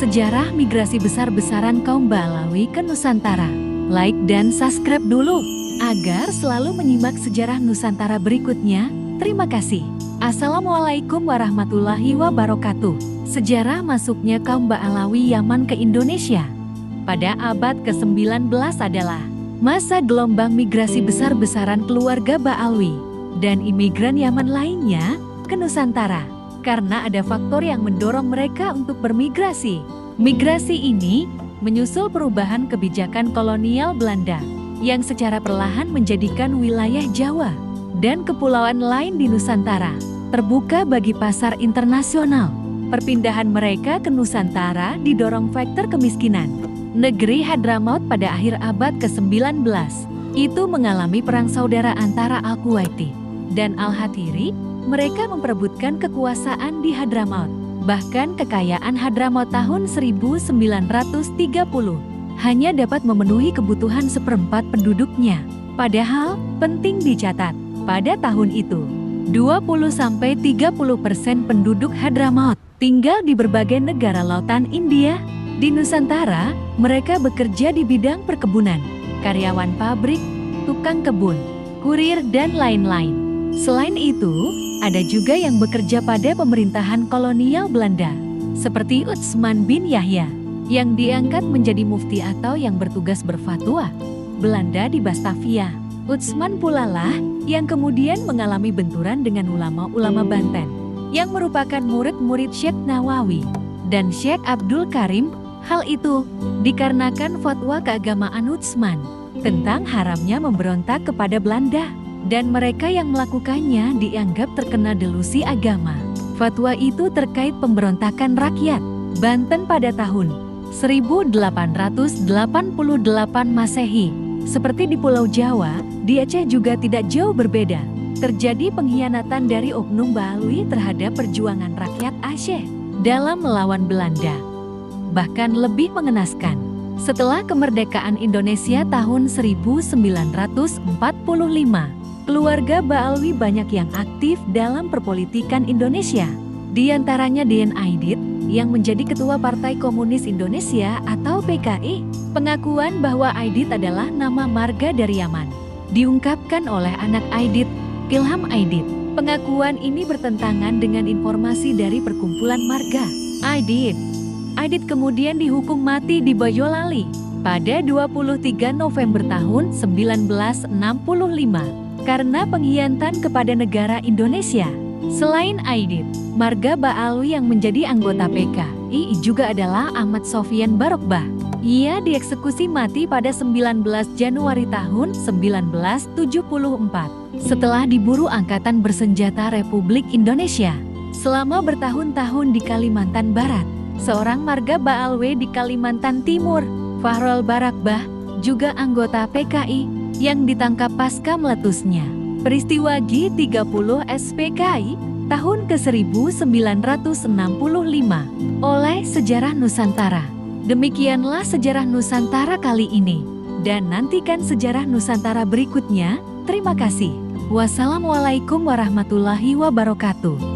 sejarah migrasi besar-besaran kaum Ba'alawi ke Nusantara. Like dan subscribe dulu, agar selalu menyimak sejarah Nusantara berikutnya. Terima kasih. Assalamualaikum warahmatullahi wabarakatuh. Sejarah masuknya kaum Ba'alawi Yaman ke Indonesia pada abad ke-19 adalah masa gelombang migrasi besar-besaran keluarga Ba'alawi dan imigran Yaman lainnya ke Nusantara. Karena ada faktor yang mendorong mereka untuk bermigrasi. Migrasi ini menyusul perubahan kebijakan kolonial Belanda yang secara perlahan menjadikan wilayah Jawa dan kepulauan lain di Nusantara terbuka bagi pasar internasional. Perpindahan mereka ke Nusantara didorong faktor kemiskinan. Negeri Hadramaut pada akhir abad ke-19 itu mengalami perang saudara antara Al-Kuwaiti dan Al-Hathiri. Mereka memperebutkan kekuasaan di Hadramaut. Bahkan kekayaan Hadramaut tahun 1930 hanya dapat memenuhi kebutuhan seperempat penduduknya. Padahal, penting dicatat, pada tahun itu, 20-30% penduduk Hadramaut tinggal di berbagai negara lautan India. Di Nusantara, mereka bekerja di bidang perkebunan, karyawan pabrik, tukang kebun, kurir, dan lain-lain. Selain itu, ada juga yang bekerja pada pemerintahan kolonial Belanda, seperti Utsman bin Yahya, yang diangkat menjadi mufti atau yang bertugas berfatwa Belanda di Batavia. Utsman pula lah yang kemudian mengalami benturan dengan ulama-ulama Banten, yang merupakan murid-murid Syekh Nawawi dan Syekh Abdul Karim. Hal itu dikarenakan fatwa keagamaan Utsman tentang haramnya memberontak kepada Belanda. Dan mereka yang melakukannya dianggap terkena delusi agama. Fatwa itu terkait pemberontakan rakyat Banten pada tahun 1888 Masehi. Seperti di Pulau Jawa, di Aceh juga tidak jauh berbeda. Terjadi pengkhianatan dari oknum Ba'alawi terhadap perjuangan rakyat Aceh dalam melawan Belanda. Bahkan lebih mengenaskan, setelah kemerdekaan Indonesia tahun 1945, keluarga Ba'alawi banyak yang aktif dalam perpolitikan Indonesia. Di antaranya Dien Aidit yang menjadi Ketua Partai Komunis Indonesia atau PKI. Pengakuan bahwa Aidit adalah nama marga dari Yaman diungkapkan oleh anak Aidit, Ilham Aidit. Pengakuan ini bertentangan dengan informasi dari perkumpulan marga Aidit. Aidit kemudian dihukum mati di Boyolali pada 23 November tahun 1965. Karena pengkhianatan kepada negara Indonesia. Selain Aidit, marga Ba'alawi yang menjadi anggota PKI juga adalah Ahmad Sofyan Barokbah. Ia dieksekusi mati pada 19 Januari tahun 1974 setelah diburu Angkatan Bersenjata Republik Indonesia. Selama bertahun-tahun di Kalimantan Barat, seorang marga Ba'alawi di Kalimantan Timur, Fahrul Barakbah, juga anggota PKI, yang ditangkap pasca meletusnya peristiwa G30 SPKI tahun ke-1965 oleh Sejarah Nusantara. Demikianlah sejarah Nusantara kali ini, dan nantikan sejarah Nusantara berikutnya. Terima kasih. Wassalamualaikum warahmatullahi wabarakatuh.